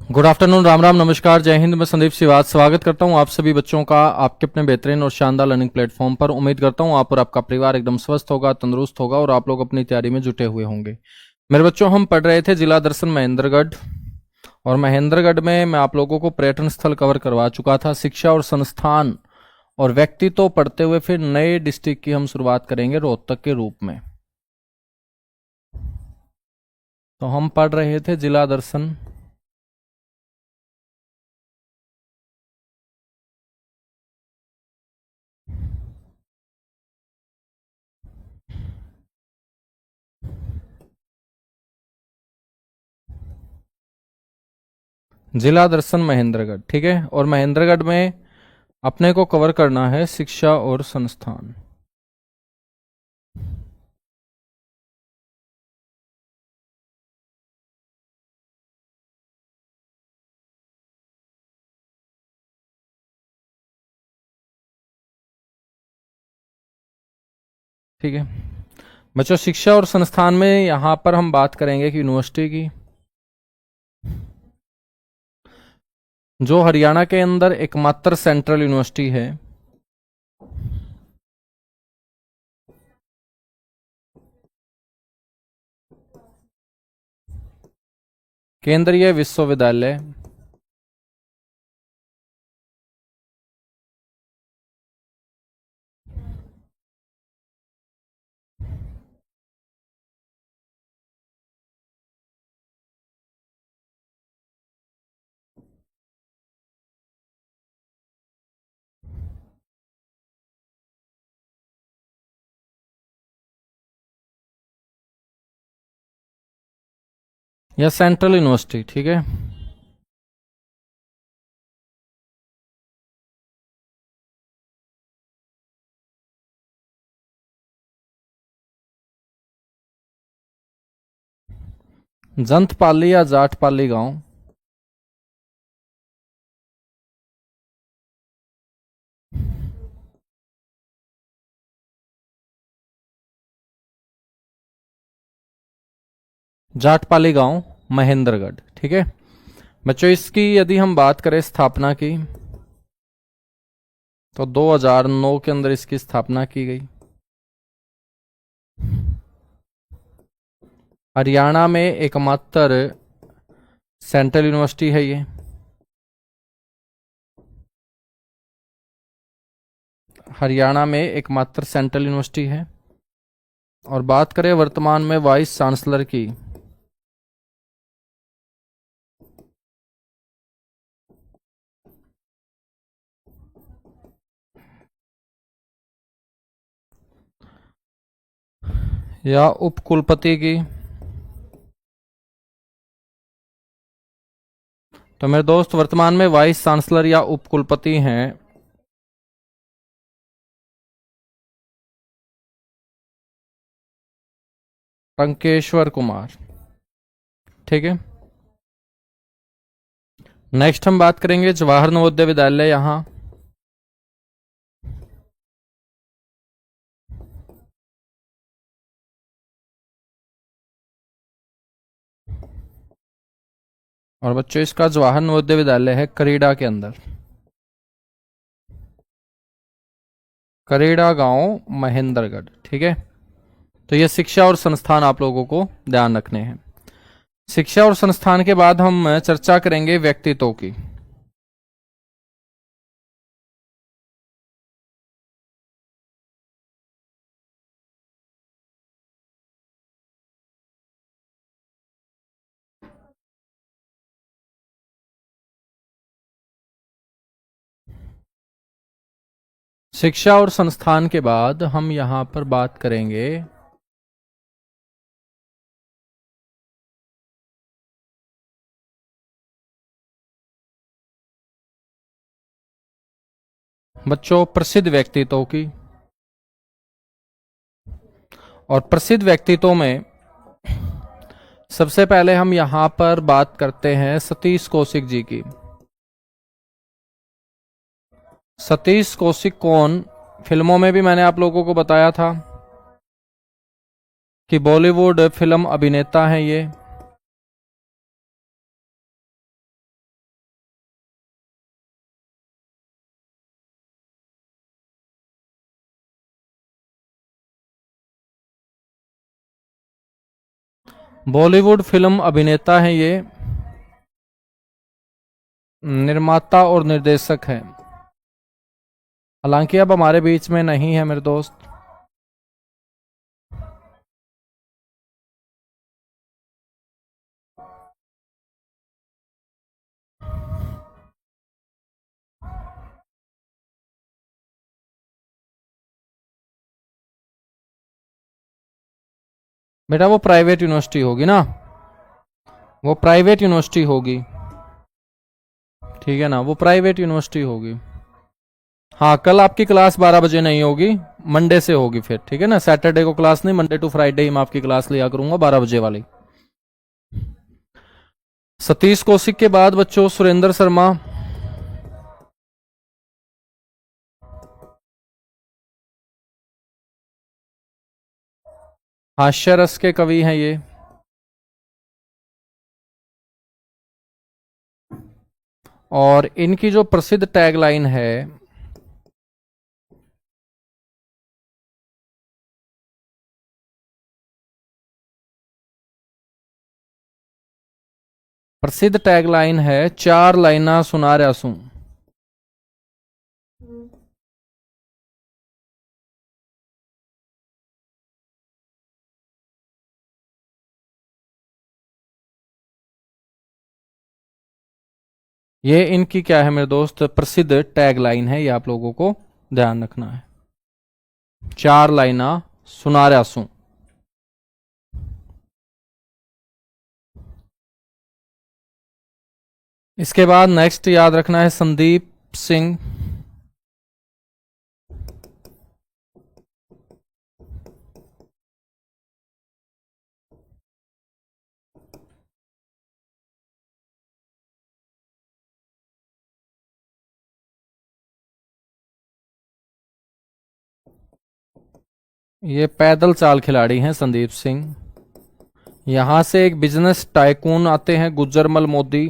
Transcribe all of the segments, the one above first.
Good afternoon, Ram Ram, नमस्कार, जय हिंद। मैं संदीप सिवाज स्वागत करता हूं आप सभी बच्चों का आपके अपने बेहतरीन और शानदार लर्निंग प्लेटफॉर्म पर। उम्मीद करता हूं आप और आपका परिवार एकदम स्वस्थ होगा, तंदुरुस्त होगा और आप लोग अपनी तैयारी में जुटे हुए होंगे। मेरे बच्चों, हम पढ़ रहे थे जिला दर्शन महेंद्रगढ़, और महेंद्रगढ़ में मैं आप लोगों को पर्यटन स्थल कवर करवा चुका था। शिक्षा और संस्थान और व्यक्ति तो पढ़ते हुए फिर नए डिस्ट्रिक्ट की हम शुरुआत करेंगे रोहतक के रूप में। तो हम पढ़ रहे थे जिला दर्शन जिला दर्शन महेंद्रगढ़, ठीक है। और महेंद्रगढ़ में अपने को कवर करना है शिक्षा और संस्थान। ठीक है बच्चों, शिक्षा और संस्थान में यहां पर हम बात करेंगे कि यूनिवर्सिटी की, जो हरियाणा के अंदर एकमात्र सेंट्रल यूनिवर्सिटी है। केंद्रीय विश्वविद्यालय या सेंट्रल यूनिवर्सिटी, ठीक है। जंतपाली या जाटपाली गांव, जाटपाली गांव, महेंद्रगढ़, ठीक है बच्चों। इसकी यदि हम बात करें स्थापना की, तो 2009 के अंदर इसकी स्थापना की गई। हरियाणा में एकमात्र सेंट्रल यूनिवर्सिटी है ये। हरियाणा में एकमात्र सेंट्रल यूनिवर्सिटी है। और बात करें वर्तमान में वाइस चांसलर की, या उपकुलपति की, तो मेरे दोस्त वर्तमान में वाइस चांसलर या उपकुलपति हैं पंकेश्वर कुमार, ठीक है। नेक्स्ट हम बात करेंगे जवाहर नवोदय विद्यालय, यहां और बच्चों इसका जवाहर नवोदय विद्यालय है करीड़ा के अंदर, करीड़ा गांव, महेंद्रगढ़, ठीक है। तो ये शिक्षा और संस्थान आप लोगों को ध्यान रखने हैं। शिक्षा और संस्थान के बाद हम चर्चा करेंगे व्यक्तित्व की। शिक्षा और संस्थान के बाद हम यहां पर बात करेंगे बच्चों प्रसिद्ध व्यक्तित्व की। और प्रसिद्ध व्यक्तित्व में सबसे पहले हम यहां पर बात करते हैं सतीश कौशिक जी की। सतीश कौशिक कौन, फिल्मों में भी मैंने आप लोगों को बताया था कि बॉलीवुड फिल्म अभिनेता हैं ये। बॉलीवुड फिल्म अभिनेता है ये, निर्माता और निर्देशक है। हालांकि अब हमारे बीच में नहीं है मेरे दोस्त। बेटा वो प्राइवेट यूनिवर्सिटी होगी ना, वो प्राइवेट यूनिवर्सिटी होगी। ठीक है ना, वो प्राइवेट यूनिवर्सिटी होगी। हाँ, कल आपकी क्लास 12 बजे नहीं होगी, मंडे से होगी फिर। ठीक है ना, सैटरडे को क्लास नहीं, मंडे टू फ्राइडे ही मैं आपकी क्लास लिया करूंगा 12 बजे वाली। सतीश कौशिक के बाद बच्चों सुरेंद्र शर्मा। हास्य रस के कवि हैं ये। और इनकी जो प्रसिद्ध टैगलाइन है, प्रसिद्ध टैगलाइन है, चार लाइना सुना रहा सूं। ये इनकी क्या है मेरे दोस्त, प्रसिद्ध टैगलाइन है, ये आप लोगों को ध्यान रखना है। चार लाइना सुना रहा सूं। इसके बाद नेक्स्ट याद रखना है संदीप सिंह। ये पैदल चाल खिलाड़ी हैं संदीप सिंह। यहां से एक बिजनेस टाइकून आते हैं गुजरमल मोदी।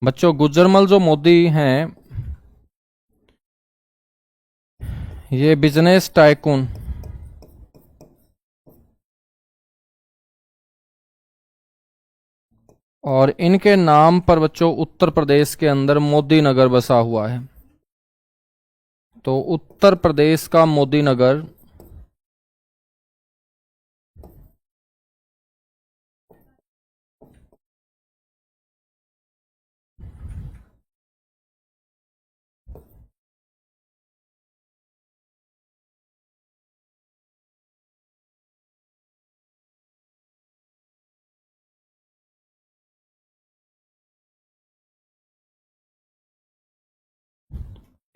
बच्चों गुजरमल जो मोदी हैं, ये बिजनेस टाइकून, और इनके नाम पर बच्चों उत्तर प्रदेश के अंदर मोदी नगर बसा हुआ है। तो उत्तर प्रदेश का मोदी नगर,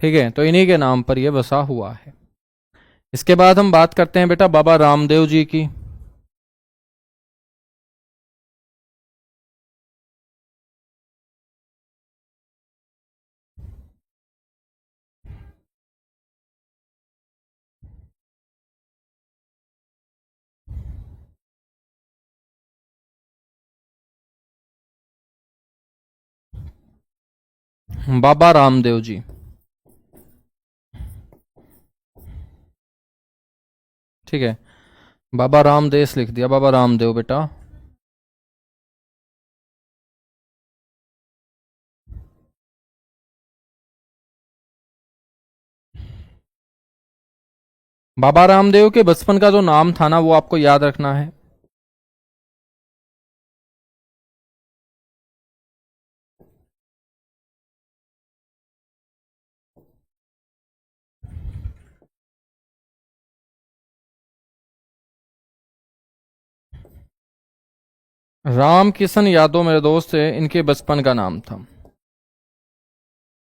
ठीक है, तो इन्हीं के नाम पर यह बसा हुआ है। इसके बाद हम बात करते हैं बेटा बाबा रामदेव जी की। बाबा रामदेव जी, ठीक है, बाबा रामदेव लिख दिया, बाबा रामदेव बेटा। बाबा रामदेव के बचपन का जो नाम था ना, वो आपको याद रखना है। राम किशन यादव मेरे दोस्त है, इनके बचपन का नाम था।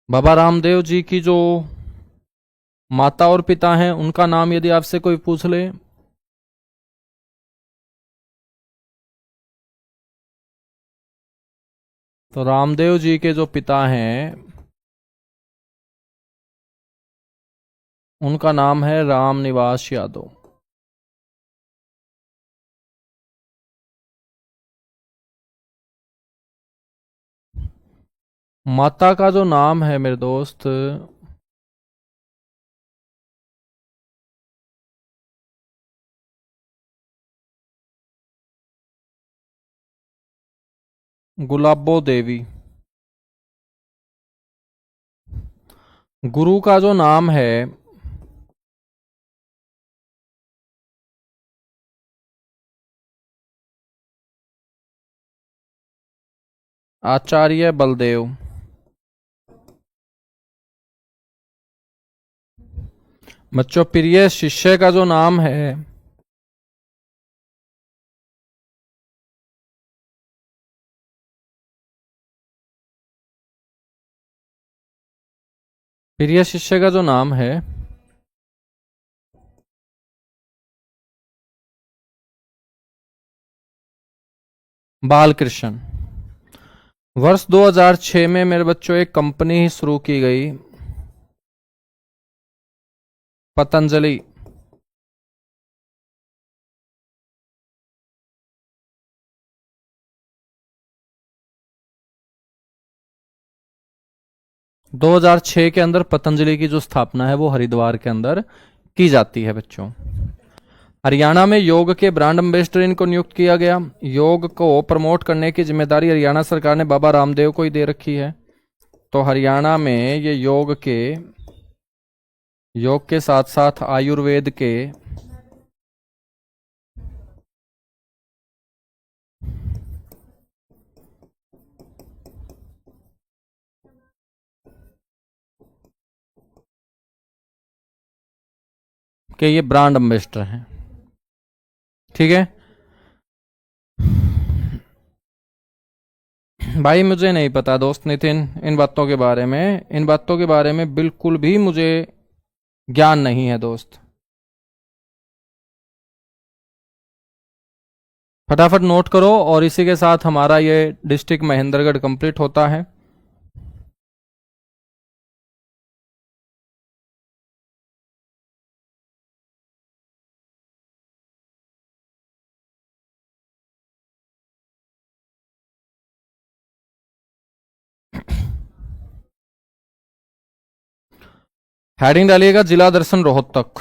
बाबा रामदेव जी की जो माता और पिता हैं, उनका नाम यदि आपसे कोई पूछ ले, तो रामदेव जी के जो पिता हैं, उनका नाम है राम निवास यादव। माता का जो नाम है मेरे दोस्त, गुलाबो देवी। गुरु का जो नाम है आचार्य बलदेव। बच्चों प्रिय शिष्य का जो नाम है प्रिय शिष्य का जो नाम है बालकृष्ण। वर्ष 2006 में मेरे बच्चों एक कंपनी ही शुरू की गई, पतंजलि। दो हजार छह के अंदर पतंजलि की जो स्थापना है वो हरिद्वार के अंदर की जाती है बच्चों। हरियाणा में योग के ब्रांड एम्बेसडर इनको नियुक्त किया गया। योग को प्रमोट करने की जिम्मेदारी हरियाणा सरकार ने बाबा रामदेव को ही दे रखी है। तो हरियाणा में ये योग के साथ साथ आयुर्वेद के ये ब्रांड एम्बेसडर हैं। ठीक है भाई, मुझे नहीं पता दोस्त नितिन इन बातों के बारे में बिल्कुल भी मुझे ज्ञान नहीं है दोस्त। फटाफट नोट करो और इसी के साथ हमारा ये डिस्ट्रिक्ट महेंद्रगढ़ कंप्लीट होता है। हेडिंग डालिएगा जिला दर्शन रोहतक।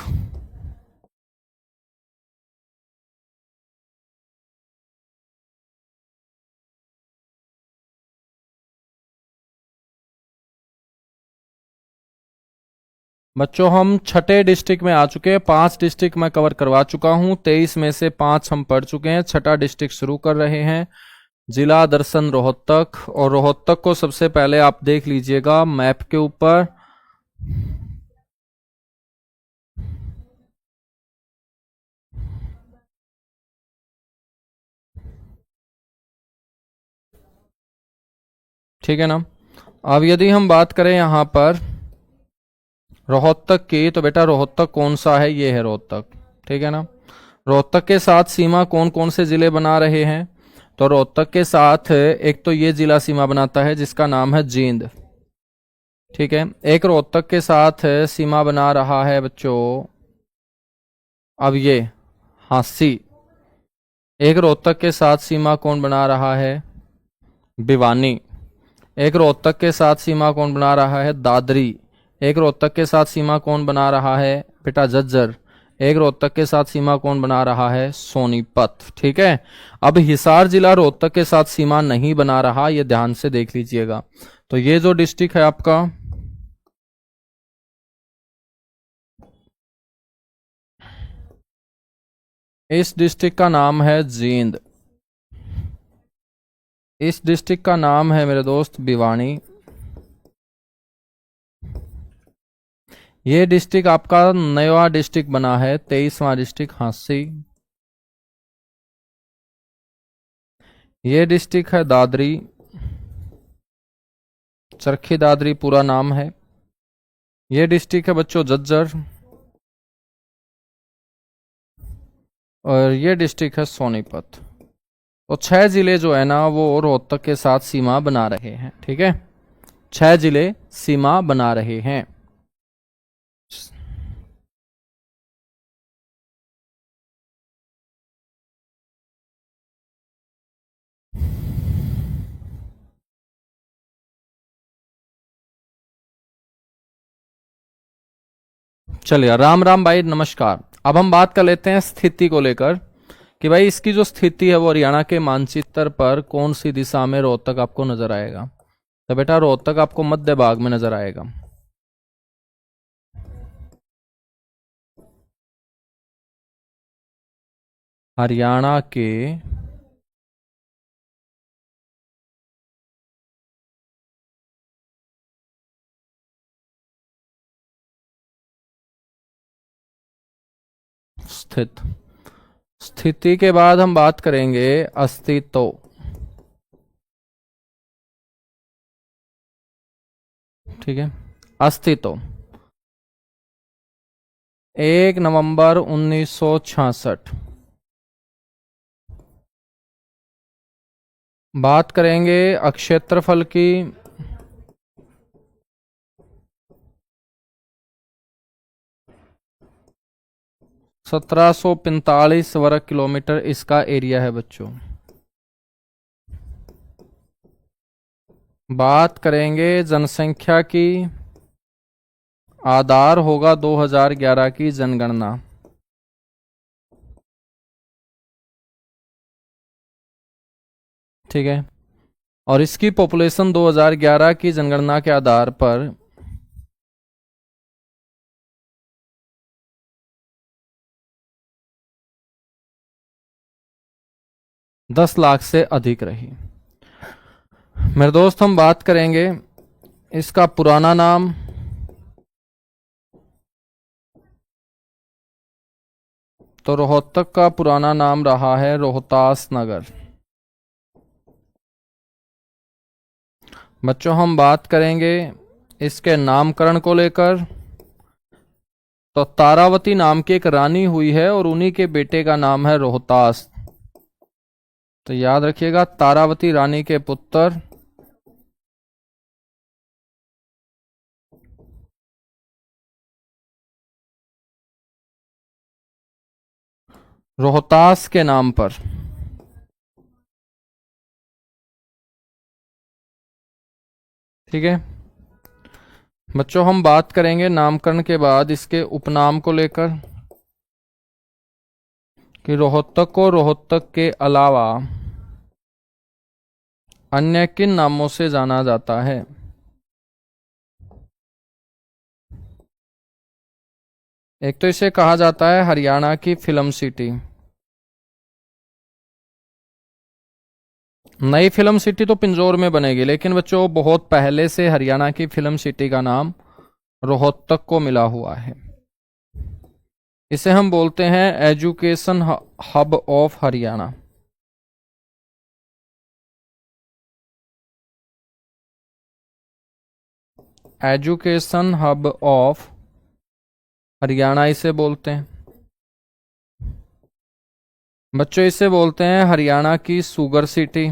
बच्चों हम छठे डिस्ट्रिक्ट में आ चुके हैं। 5 डिस्ट्रिक्ट मैं कवर करवा चुका हूं, 23 में से 5 हम पढ़ चुके हैं। छठा डिस्ट्रिक्ट शुरू कर रहे हैं, जिला दर्शन रोहतक। और रोहतक को सबसे पहले आप देख लीजिएगा मैप के ऊपर। ठीक है ना। अब यदि हम बात करें यहां पर रोहतक की, तो बेटा रोहतक कौन सा है? ये है रोहतक। ठीक है ना। रोहतक के साथ सीमा कौन कौन से जिले बना रहे हैं? तो रोहतक के साथ एक तो ये जिला सीमा बनाता है जिसका नाम है जींद। ठीक है। एक रोहतक के साथ सीमा बना रहा है बच्चों अब ये हांसी। एक रोहतक के साथ सीमा कौन बना रहा है? भिवानी। एक रोहतक के साथ सीमा कौन बना रहा है? दादरी। एक रोहतक के साथ सीमा कौन बना रहा है? बेटा झज्जर। एक रोहतक के साथ सीमा कौन बना रहा है? सोनीपत। ठीक है। अब हिसार जिला रोहतक के साथ सीमा नहीं बना रहा, ये ध्यान से देख लीजिएगा। तो ये जो डिस्ट्रिक्ट है आपका, इस डिस्ट्रिक्ट का नाम है जींद। इस डिस्ट्रिक्ट का नाम है मेरे दोस्त भिवानी। ये डिस्ट्रिक्ट आपका नया डिस्ट्रिक्ट बना है, 23वां डिस्ट्रिक्ट हांसी। ये डिस्ट्रिक्ट है दादरी, चरखी दादरी पूरा नाम है। ये डिस्ट्रिक्ट है बच्चों झज्जर। और ये डिस्ट्रिक्ट है सोनीपत। तो 6 जिले जो है ना वो रोहतक के साथ सीमा बना रहे हैं। ठीक है, 6 जिले सीमा बना रहे हैं। चलिए राम राम भाई, नमस्कार। अब हम बात कर लेते हैं स्थिति को लेकर कि भाई इसकी जो स्थिति है वो हरियाणा के मानचित्र पर कौन सी दिशा में रोहतक आपको नजर आएगा। तो बेटा रोहतक आपको मध्य भाग में नजर आएगा। हरियाणा के स्थित, स्थिति के बाद हम बात करेंगे अस्तित्व। ठीक है, अस्तित्व 1 नवंबर 1966। बात करेंगे क्षेत्रफल की। 1745 वर्ग किलोमीटर इसका एरिया है बच्चों। बात करेंगे जनसंख्या की। आधार होगा 2011 की जनगणना। ठीक है, और इसकी पॉपुलेशन 2011 की जनगणना के आधार पर 10 लाख से अधिक रही। मेरे दोस्त हम बात करेंगे इसका पुराना नाम। तो रोहतक का पुराना नाम रहा है रोहतास नगर। बच्चों हम बात करेंगे इसके नामकरण को लेकर। तो तारावती नाम की एक रानी हुई है और उन्हीं के बेटे का नाम है रोहतास। तो याद रखिएगा तारावती रानी के पुत्र रोहतास के नाम पर। ठीक है बच्चों, हम बात करेंगे नामकरण के बाद इसके उपनाम को लेकर कि रोहतक को रोहतक के अलावा अन्य किन नामों से जाना जाता है। एक तो इसे कहा जाता है हरियाणा की फिल्म सिटी। नई फिल्म सिटी तो पिंजौर में बनेगी, लेकिन बच्चों बहुत पहले से हरियाणा की फिल्म सिटी का नाम रोहतक को मिला हुआ है। इसे हम बोलते हैं education hub of Haryana. Education hub of Haryana इसे बोलते हैं। बच्चों इसे बोलते हैं हरियाणा की शुगर सिटी।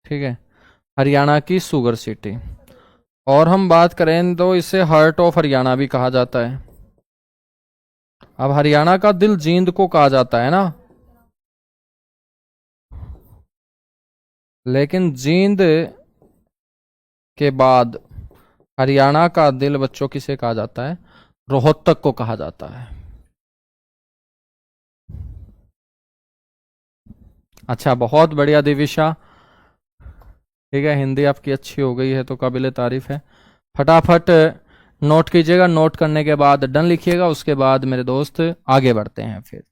ठीक है, हरियाणा की शुगर सिटी। और हम बात करें तो इसे हार्ट ऑफ हरियाणा भी कहा जाता है। अब हरियाणा का दिल जींद को कहा जाता है ना, लेकिन जींद के बाद हरियाणा का दिल बच्चों किसे कहा जाता है? रोहतक को कहा जाता है। अच्छा, बहुत बढ़िया दिविशा। ठीक है, हिंदी आपकी अच्छी हो गई है तो काबिले तारीफ है। फटाफट नोट कीजिएगा, नोट करने के बाद डन लिखिएगा, उसके बाद मेरे दोस्त आगे बढ़ते हैं फिर।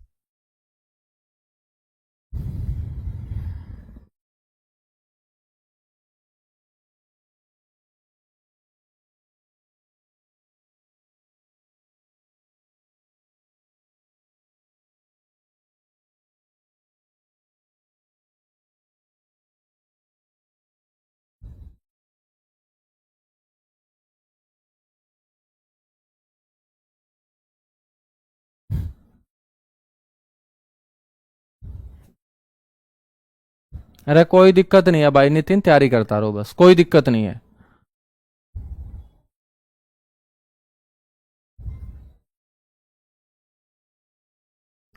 अरे कोई दिक्कत नहीं है भाई नितिन, तैयारी करता रहो बस, कोई दिक्कत नहीं है।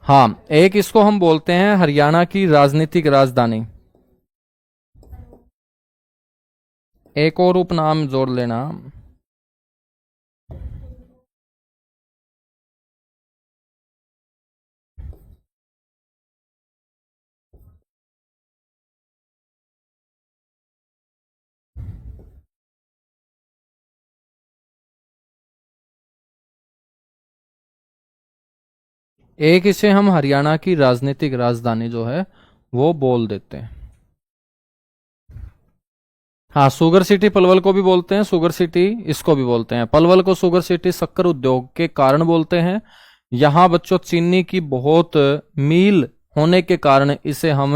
हाँ, एक इसको हम बोलते हैं हरियाणा की राजनीतिक राजधानी। एक और उपनाम जोड़ लेना। एक इसे हम हरियाणा की राजनीतिक राजधानी जो है वो बोल देते हैं। हाँ, शुगर सिटी पलवल को भी बोलते हैं, शुगर सिटी इसको भी बोलते हैं। पलवल को शुगर सिटी शक्कर उद्योग के कारण बोलते हैं। यहां बच्चों चीनी की बहुत मील होने के कारण इसे हम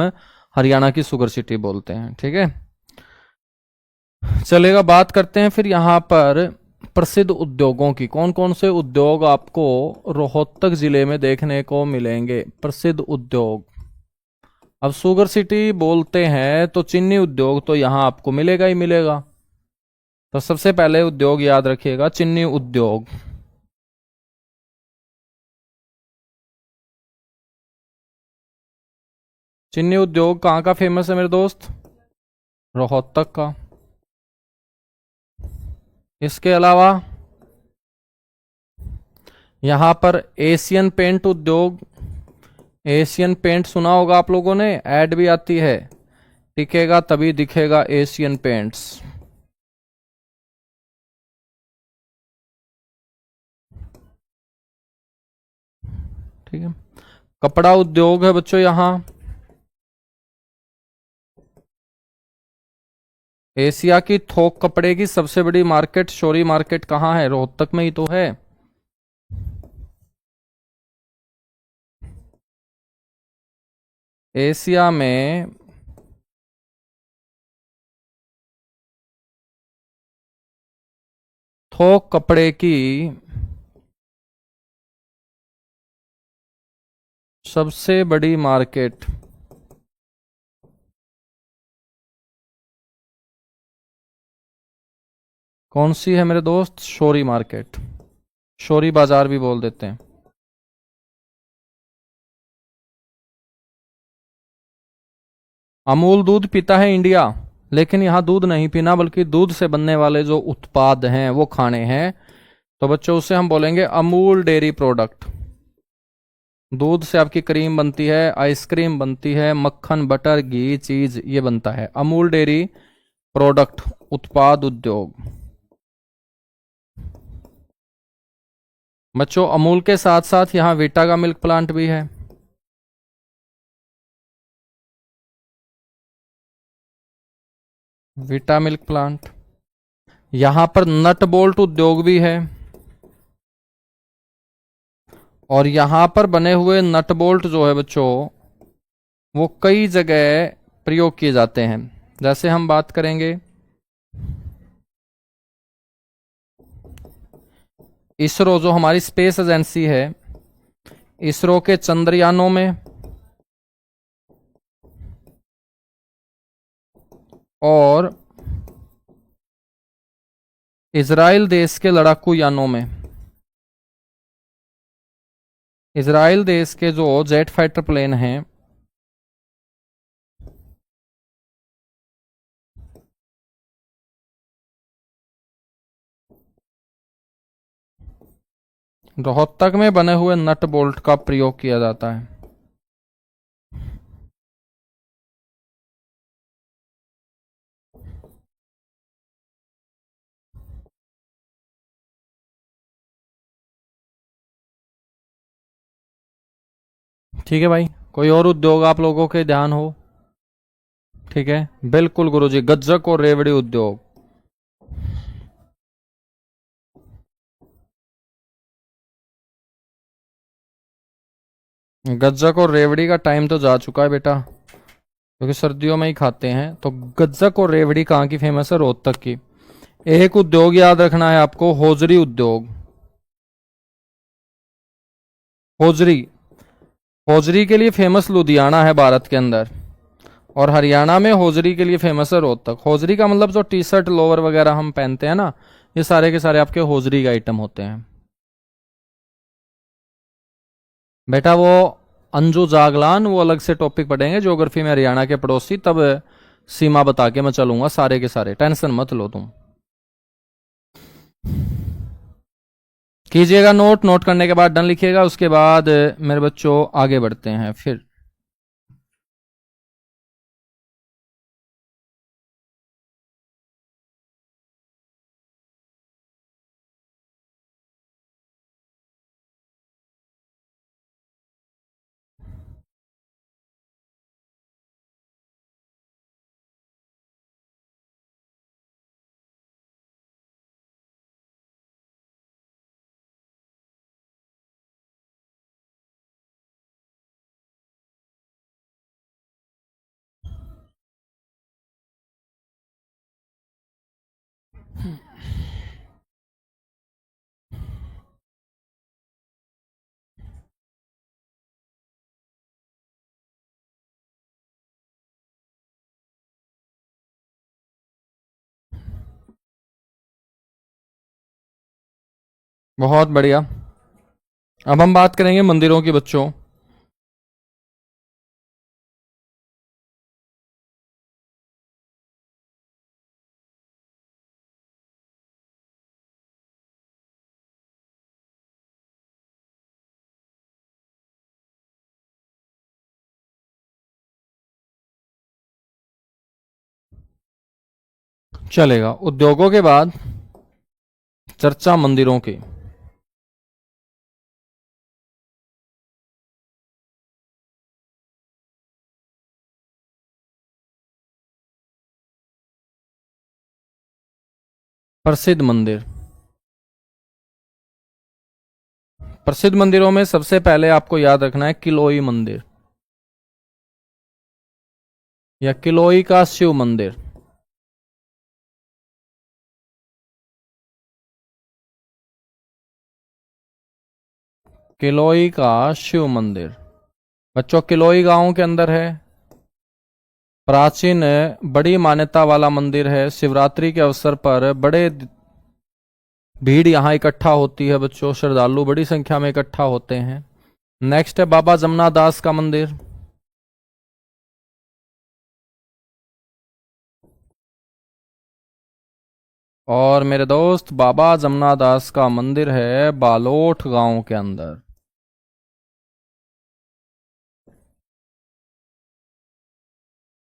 हरियाणा की शुगर सिटी बोलते हैं। ठीक है, चलेगा। बात करते हैं फिर यहां पर प्रसिद्ध उद्योगों की। कौन कौन से उद्योग आपको रोहतक जिले में देखने को मिलेंगे? प्रसिद्ध उद्योग। अब शुगर सिटी बोलते हैं तो चीनी उद्योग तो यहां आपको मिलेगा ही मिलेगा। तो सबसे पहले उद्योग याद रखिएगा, चीनी उद्योग। चीनी उद्योग कहाँ का फेमस है मेरे दोस्त? रोहतक का। इसके अलावा यहां पर एशियन पेंट उद्योग। एशियन पेंट सुना होगा आप लोगों ने, ऐड भी आती है। टिकेगा तभी दिखेगा एशियन पेंट्स। ठीक है, कपड़ा उद्योग है बच्चों यहां। एशिया की थोक कपड़े की सबसे बड़ी मार्केट शोरी मार्केट कहाँ है? रोहतक में ही तो है। एशिया में थोक कपड़े की सबसे बड़ी मार्केट कौन सी है मेरे दोस्त? शोरी मार्केट, शोरी बाजार भी बोल देते हैं। अमूल दूध पीता है इंडिया, लेकिन यहां दूध नहीं पीना बल्कि दूध से बनने वाले जो उत्पाद हैं वो खाने हैं। तो बच्चों उसे हम बोलेंगे अमूल डेयरी प्रोडक्ट। दूध से आपकी क्रीम बनती है, आइसक्रीम बनती है, मक्खन, बटर, घी, चीज ये बनता है। अमूल डेयरी प्रोडक्ट उत्पाद उद्योग। बच्चों अमूल के साथ साथ यहां वीटा का मिल्क प्लांट भी है। Vita milk plant. यहां पर नट बोल्ट उद्योग भी है। और यहां पर बने हुए नट बोल्ट जो है बच्चों वो कई जगह प्रयोग किए जाते हैं। जैसे हम बात करेंगे इसरो जो हमारी स्पेस एजेंसी है, इसरो के चंद्रयानों में और इजराइल देश के लड़ाकू यानों में। इजराइल देश के जो जेट फाइटर प्लेन हैं रोहतक में बने हुए नट बोल्ट का प्रयोग किया जाता है। ठीक है भाई, कोई और उद्योग आप लोगों के ध्यान हो? ठीक है, बिल्कुल गुरुजी, गज्जक और रेवड़ी उद्योग। गज्जक और रेवड़ी का टाइम तो जा चुका है बेटा, क्योंकि सर्दियों में ही खाते हैं। तो गज्जक और रेवड़ी कहाँ की फेमस है? रोहतक की। एक उद्योग याद रखना है आपको, होजरी उद्योग। होजरी, होजरी के लिए फेमस लुधियाना है भारत के अंदर, और हरियाणा में होजरी के लिए फेमस है रोहतक। होजरी का मतलब जो टी शर्ट लोअर वगैरह हम पहनते हैं ना, ये सारे के सारे आपके होजरी के आइटम होते हैं। बेटा वो अंजू जागलान वो अलग से टॉपिक पढ़ेंगे ज्योग्राफी में, हरियाणा के पड़ोसी, तब सीमा बता के मैं चलूंगा सारे के सारे, टेंशन मत लो तुम। कीजिएगा नोट, नोट करने के बाद डन लिखिएगा। उसके बाद मेरे बच्चों आगे बढ़ते हैं फिर। बहुत बढ़िया। अब हम बात करेंगे मंदिरों की बच्चों। चलेगा। उद्योगों के बाद चर्चा मंदिरों की। प्रसिद्ध मंदिर। प्रसिद्ध मंदिरों में सबसे पहले आपको याद रखना है किलोई मंदिर या किलोई का शिव मंदिर। किलोई का शिव मंदिर बच्चों किलोई गांव के अंदर है। प्राचीन बड़ी मान्यता वाला मंदिर है। शिवरात्रि के अवसर पर बड़े भीड़ यहाँ इकट्ठा होती है बच्चों, श्रद्धालु बड़ी संख्या में इकट्ठा होते हैं। नेक्स्ट है बाबा जमना दास का मंदिर। और मेरे दोस्त बाबा जमना दास का मंदिर है बालोठ गांव के अंदर।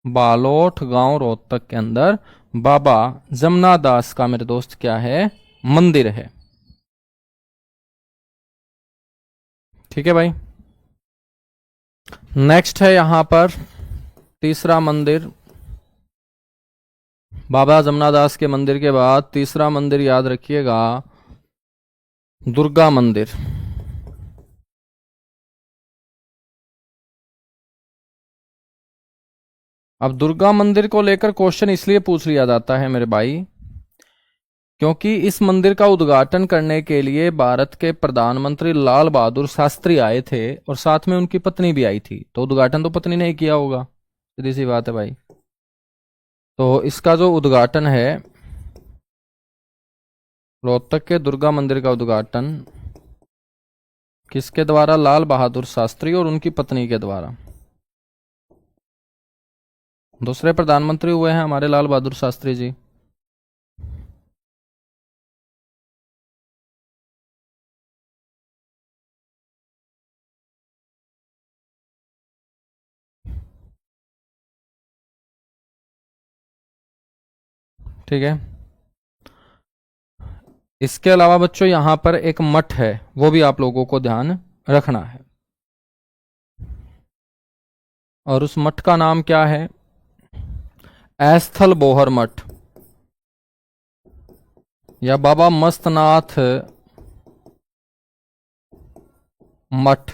बालोठ गांव रोहतक के अंदर बाबा जमना दास का मेरे दोस्त क्या है, मंदिर है। ठीक है भाई। नेक्स्ट है यहां पर तीसरा मंदिर। बाबा जमना दास के मंदिर के बाद तीसरा मंदिर याद रखिएगा, दुर्गा मंदिर। अब दुर्गा मंदिर को लेकर क्वेश्चन इसलिए पूछ लिया जाता है मेरे भाई, क्योंकि इस मंदिर का उद्घाटन करने के लिए भारत के प्रधानमंत्री लाल बहादुर शास्त्री आए थे और साथ में उनकी पत्नी भी आई थी। तो उद्घाटन तो पत्नी ने ही किया होगा, सीधी सी बात है भाई। तो इसका जो उद्घाटन है, रोहतक के दुर्गा मंदिर का उद्घाटन किसके द्वारा, लाल बहादुर शास्त्री और उनकी पत्नी के द्वारा। दूसरे प्रधानमंत्री हुए हैं हमारे लाल बहादुर शास्त्री जी। ठीक है। इसके अलावा बच्चों यहां पर एक मठ है, वो भी आप लोगों को ध्यान रखना है। और उस मठ का नाम क्या है, एस्थल बोहर मठ या बाबा मस्तनाथ मठ।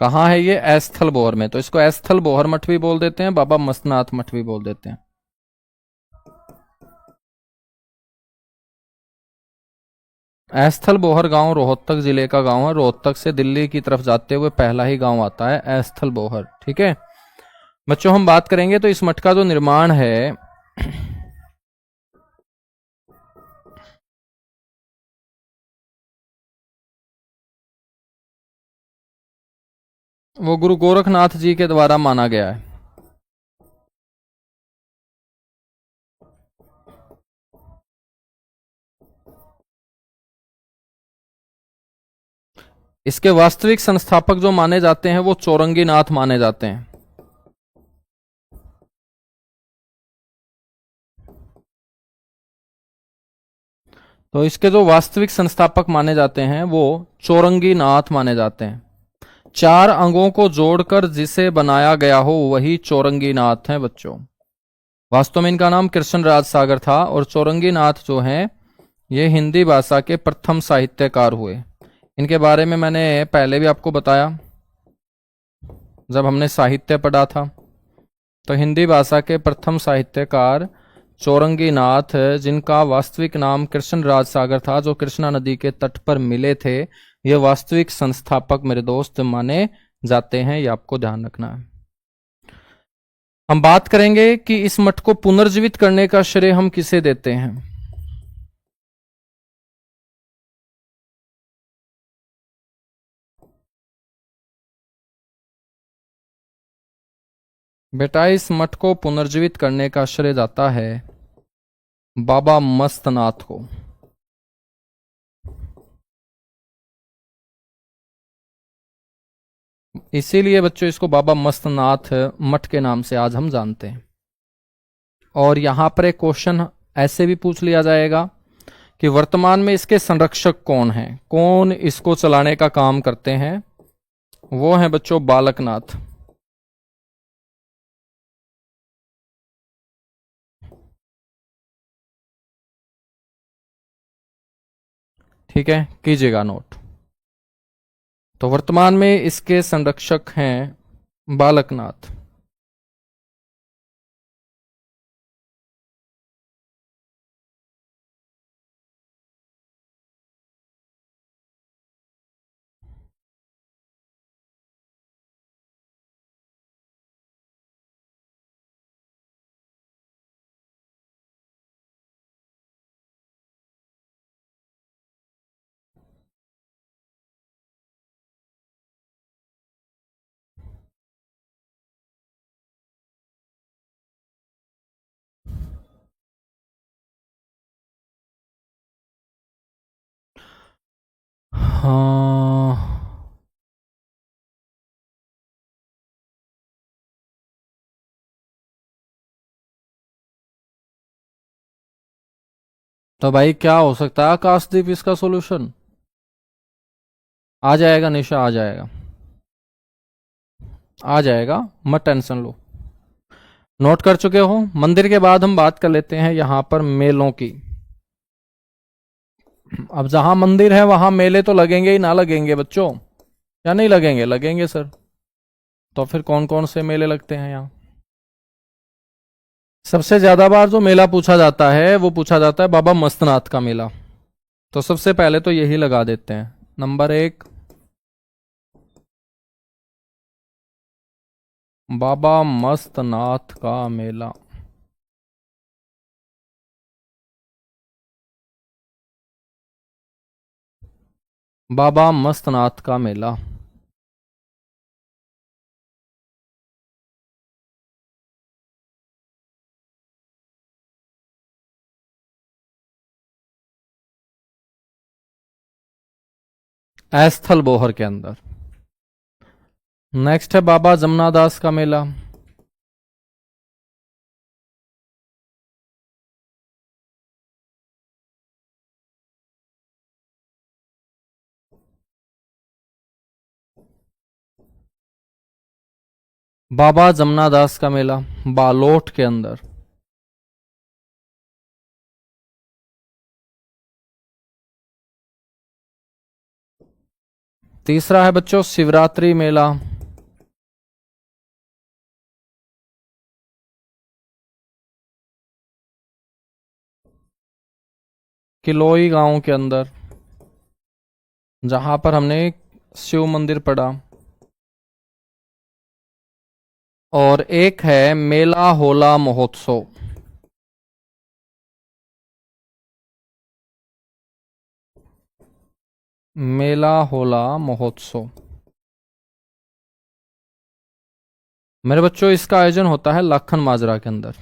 कहाँ है ये, एस्थल बोहर में। तो इसको एस्थल बोहर मठ भी बोल देते हैं, बाबा मस्तनाथ मठ भी बोल देते हैं। एस्थल बोहर गांव रोहतक जिले का गांव है। रोहतक से दिल्ली की तरफ जाते हुए पहला ही गांव आता है एस्थल बोहर। ठीक है बच्चों, हम बात करेंगे तो इस मठ का जो निर्माण है वो गुरु गोरखनाथ जी के द्वारा माना गया है। इसके वास्तविक संस्थापक जो माने जाते हैं वो चौरंगी नाथ माने जाते हैं। तो इसके जो वास्तविक संस्थापक माने जाते हैं वो चौरंगी नाथ माने जाते हैं। 4 अंगों को जोड़कर जिसे बनाया गया हो वही चौरंगी नाथ है बच्चों। वास्तव में इनका नाम कृष्णराज सागर था और चौरंगी नाथ जो हैं ये हिंदी भाषा के प्रथम साहित्यकार हुए। इनके बारे में मैंने पहले भी आपको बताया जब हमने साहित्य पढ़ा था। तो हिंदी भाषा के प्रथम साहित्यकार चौरंगी नाथ, जिनका वास्तविक नाम कृष्णराज सागर था, जो कृष्णा नदी के तट पर मिले थे, ये वास्तविक संस्थापक मेरे दोस्त माने जाते हैं। ये आपको ध्यान रखना है। हम बात करेंगे कि इस मठ को पुनर्जीवित करने का श्रेय हम किसे देते हैं। बेटा इस मठ को पुनर्जीवित करने का श्रेय जाता है बाबा मस्तनाथ को। इसीलिए बच्चों इसको बाबा मस्तनाथ मठ के नाम से आज हम जानते हैं। और यहां पर एक क्वेश्चन ऐसे भी पूछ लिया जाएगा कि वर्तमान में इसके संरक्षक कौन हैं, कौन इसको चलाने का काम करते हैं। वो हैं बच्चों बालकनाथ। ठीक है, कीजिएगा नोट। तो वर्तमान में इसके संरक्षक हैं बालकनाथ। हाँ, तो भाई क्या हो सकता है आकाशदीप इसका सॉल्यूशन? आ जाएगा निशा, आ जाएगा, आ जाएगा, मत टेंशन लो। नोट कर चुके हो? मंदिर के बाद हम बात कर लेते हैं यहां पर मेलों की। अब जहां मंदिर है वहां मेले तो लगेंगे ही ना लगेंगे बच्चों, या नहीं लगेंगे? लगेंगे सर। तो फिर कौन कौन से मेले लगते हैं यहाँ? सबसे ज्यादा बार जो मेला पूछा जाता है वो पूछा जाता है बाबा मस्तनाथ का मेला। तो सबसे पहले तो यही लगा देते हैं, नंबर 1 बाबा मस्तनाथ का मेला। बाबा मस्तनाथ का मेला। ऐस्थल बोहर के अंदर। नेक्स्ट है बाबा जमनादास का मेला। बाबा जमनादास का मेला बालोट के अंदर। तीसरा है बच्चों शिवरात्रि मेला। किलोई गांव के अंदर, जहां पर हमने शिव मंदिर पढ़ा। और एक है मेला होला महोत्सव। मेला होला महोत्सव मेरे बच्चों इसका आयोजन होता है लाखन माजरा के अंदर।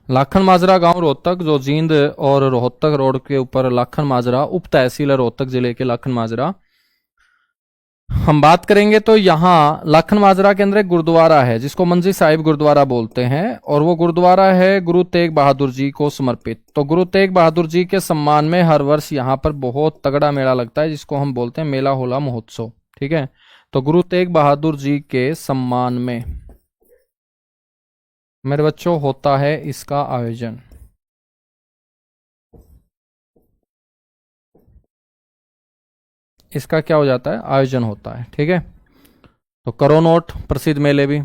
लाखन माजरा गांव रोहतक, जो जींद और रोहतक रोड के ऊपर लाखन माजरा उप तहसील है रोहतक जिले के लाखन माजरा। हम बात करेंगे तो यहाँ लाखन माजरा के अंदर एक गुरुद्वारा है जिसको मंजी साहिब गुरुद्वारा बोलते हैं, और वो गुरुद्वारा है गुरु तेग बहादुर जी को समर्पित। तो गुरु तेग बहादुर जी के सम्मान में हर वर्ष यहाँ पर बहुत तगड़ा मेला लगता है जिसको हम बोलते हैं मेला होला महोत्सव। ठीक है, तो गुरु तेग बहादुर जी के सम्मान में मेरे बच्चों होता है इसका आयोजन। इसका क्या हो जाता है, आयोजन होता है। ठीक है, तो करो नोट प्रसिद्ध मेले भी।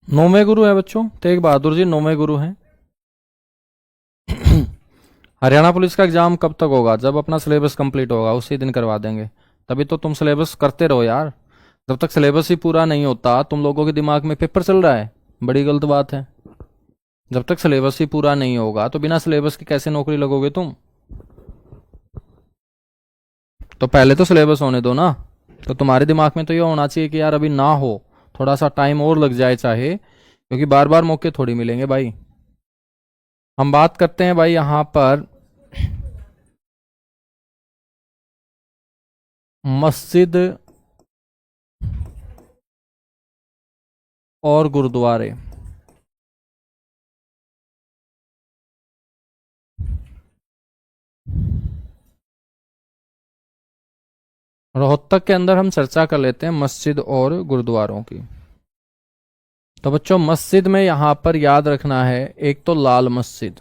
नौवें गुरु है बच्चों, तेग बहादुर जी नौवें गुरु हैं। हरियाणा पुलिस का एग्जाम कब तक होगा? जब अपना सिलेबस कंप्लीट होगा उसी दिन करवा देंगे। तभी तो तुम सिलेबस करते रहो यार। जब तक सिलेबस ही पूरा नहीं होता तुम लोगों के दिमाग में पेपर चल रहा है, बड़ी गलत बात है। जब तक सिलेबस ही पूरा नहीं होगा तो बिना सिलेबस के कैसे नौकरी लगोगे तुम? तो पहले तो सिलेबस होने दो ना। तो तुम्हारे दिमाग में तो ये होना चाहिए कि यार अभी ना हो, थोड़ा सा टाइम और लग जाए चाहे, क्योंकि बार बार मौके थोड़ी मिलेंगे भाई। हम बात करते हैं भाई यहां पर मस्जिद और गुरुद्वारे। रोहतक के अंदर हम चर्चा कर लेते हैं मस्जिद और गुरुद्वारों की। तो बच्चों मस्जिद में यहां पर याद रखना है, एक तो लाल मस्जिद,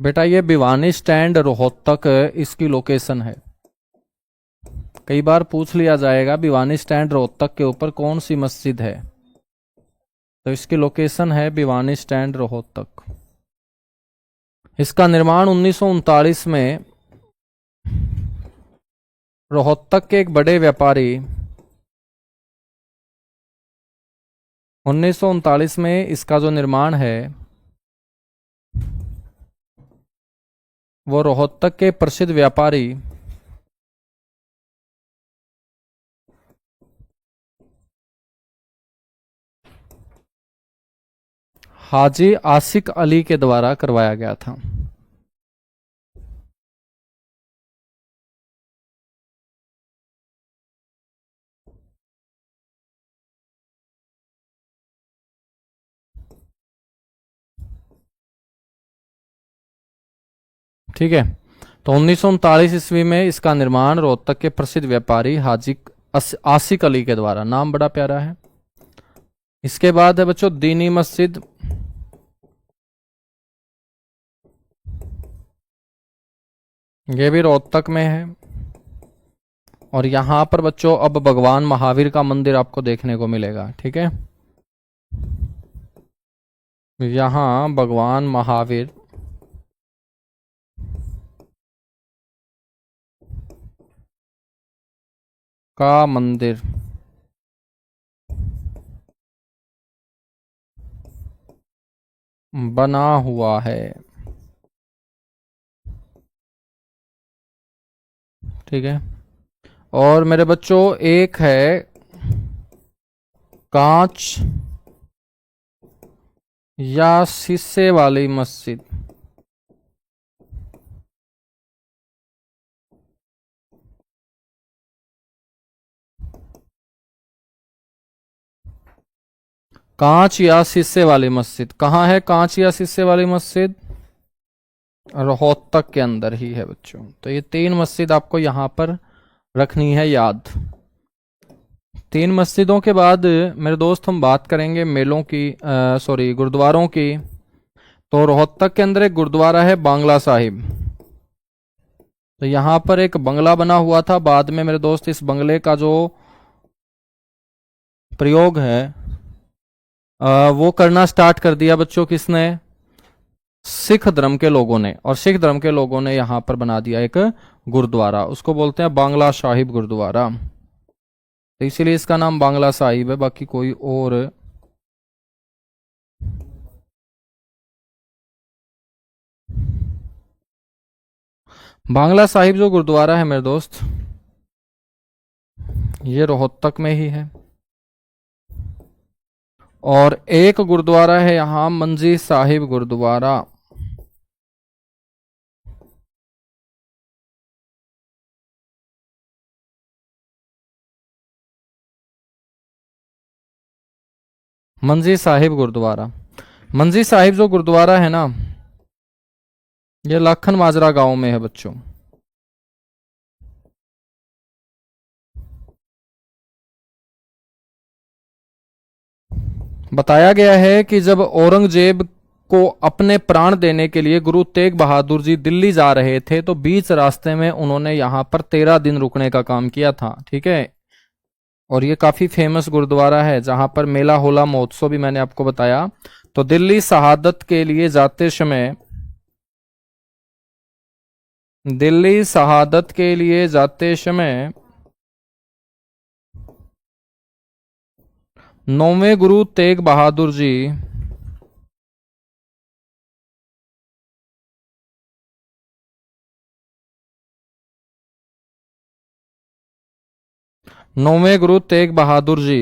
बेटा ये भिवानी स्टैंड रोहतक इसकी लोकेशन है। कई बार पूछ लिया जाएगा भिवानी स्टैंड रोहतक के ऊपर कौन सी मस्जिद है, तो इसकी लोकेशन है भिवानी स्टैंड रोहतक। इसका निर्माण 1939 में रोहतक के एक बड़े व्यापारी 1939 में इसका जो निर्माण है वो रोहतक के प्रसिद्ध व्यापारी हाजी आसिक अली के द्वारा करवाया गया था। ठीक है, तो 1939 ईस्वी में इसका निर्माण रोहतक के प्रसिद्ध व्यापारी हाजी आसिक अली के द्वारा, नाम बड़ा प्यारा है। इसके बाद है बच्चों दीनी मस्जिद, ये भी रोहतक में है। और यहां पर बच्चों अब भगवान महावीर का मंदिर आपको देखने को मिलेगा। ठीक है, यहां भगवान महावीर का मंदिर बना हुआ है। ठीक है, और मेरे बच्चों एक है कांच या शीशे वाली मस्जिद। कांच या शीशे वाली मस्जिद कहाँ है? कांच या शीशे वाली मस्जिद रोहतक के अंदर ही है बच्चों। तो ये 3 मस्जिद आपको यहां पर रखनी है याद। 3 मस्जिदों के बाद मेरे दोस्त हम बात करेंगे मेलों की, सॉरी गुरुद्वारों की। तो रोहतक के अंदर एक गुरुद्वारा है बांग्ला साहिब। तो यहां पर एक बंगला बना हुआ था, बाद में मेरे दोस्त इस बंगले का जो प्रयोग है वो करना स्टार्ट कर दिया बच्चों। किसने? सिख धर्म के लोगों ने। और सिख धर्म के लोगों ने यहां पर बना दिया एक गुरुद्वारा, उसको बोलते हैं बांग्ला साहिब गुरुद्वारा। तो इसीलिए इसका नाम बांग्ला साहिब है, बाकी कोई और बांग्ला साहिब जो गुरुद्वारा है मेरे दोस्त ये रोहतक में ही है। और एक गुरुद्वारा है यहां मंजी साहिब गुरुद्वारा। मंजी साहिब गुरुद्वारा। मंजी साहिब जो गुरुद्वारा है ना ये लाखन माजरा गांव में है बच्चों। बताया गया है कि जब औरंगजेब को अपने प्राण देने के लिए गुरु तेग बहादुर जी दिल्ली जा रहे थे तो बीच रास्ते में उन्होंने यहां पर 13 दिन रुकने का काम किया था। ठीक है। और ये काफी फेमस गुरुद्वारा है जहां पर मेला होला महोत्सव भी मैंने आपको बताया। तो दिल्ली शहादत के लिए जाते समय, दिल्ली शहादत के लिए जाते समय 9वें गुरु तेग बहादुर जी नौवें गुरु तेग बहादुर जी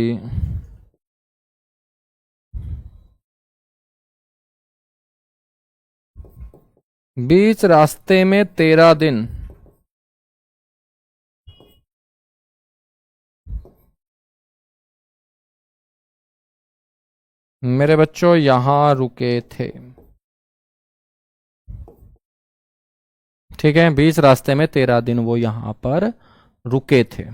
बीच रास्ते में 13 दिन मेरे बच्चों यहां रुके थे। ठीक है, बीच रास्ते में 13 दिन वो यहां पर रुके थे।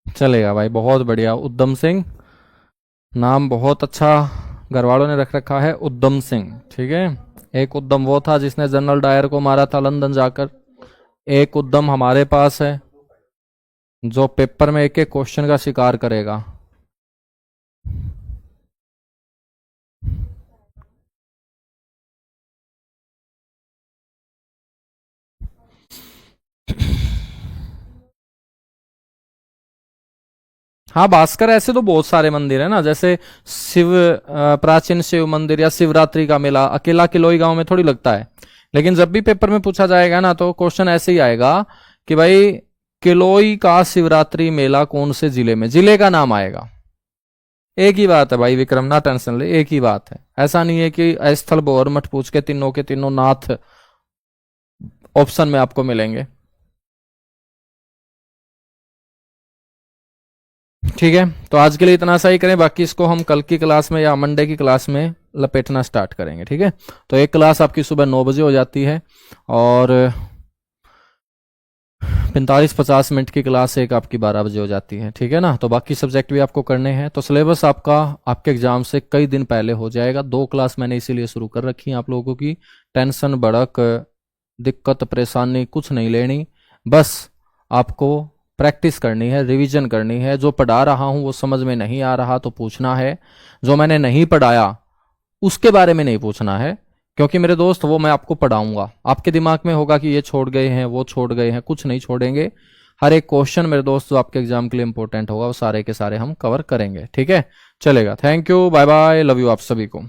चलेगा भाई, बहुत बढ़िया। उद्यम सिंह नाम बहुत अच्छा घर वालों ने रख रखा है, उद्यम सिंह। ठीक है। एक उद्यम वो था जिसने जनरल डायर को मारा था लंदन जाकर। एक उद्यम हमारे पास है जो पेपर में एक एक क्वेश्चन का शिकार करेगा। हाँ भास्कर, ऐसे तो बहुत सारे मंदिर है ना, जैसे शिव प्राचीन शिव मंदिर या शिवरात्रि का मेला अकेला किलोई गांव में थोड़ी लगता है। लेकिन जब भी पेपर में पूछा जाएगा ना तो क्वेश्चन ऐसे ही आएगा कि भाई किलोई का शिवरात्रि मेला कौन से जिले में, जिले का नाम आएगा। एक ही बात है भाई विक्रम, ना टेंशन ले, एक ही बात है। ऐसा नहीं है कि स्थल बोर मठ पूछ के तीनों के तीनों नाथ ऑप्शन में आपको मिलेंगे। ठीक है, तो आज के लिए इतना सा ही करें, बाकी इसको हम कल की क्लास में या मंडे की क्लास में लपेटना स्टार्ट करेंगे। ठीक है। तो एक क्लास आपकी सुबह 9 बजे हो जाती है और 45-50 मिनट की क्लास एक आपकी 12 बजे हो जाती है। ठीक है ना। तो बाकी सब्जेक्ट भी आपको करने हैं। तो सिलेबस आपका आपके एग्जाम से कई दिन पहले हो जाएगा। 2 क्लास मैंने इसीलिए शुरू कर रखी है आप लोगों की। टेंशन भड़क दिक्कत परेशानी कुछ नहीं लेनी, बस आपको प्रैक्टिस करनी है, रिवीजन करनी है। जो पढ़ा रहा हूं वो समझ में नहीं आ रहा तो पूछना है, जो मैंने नहीं पढ़ाया उसके बारे में नहीं पूछना है, क्योंकि मेरे दोस्त वो मैं आपको पढ़ाऊंगा। आपके दिमाग में होगा कि ये छोड़ गए हैं वो छोड़ गए हैं, कुछ नहीं छोड़ेंगे। हर एक क्वेश्चन मेरे दोस्त जो आपके एग्जाम के लिए इंपॉर्टेंट होगा वो सारे के सारे हम कवर करेंगे। ठीक है, चलेगा। Thank you, bye bye, love you आप सभी को।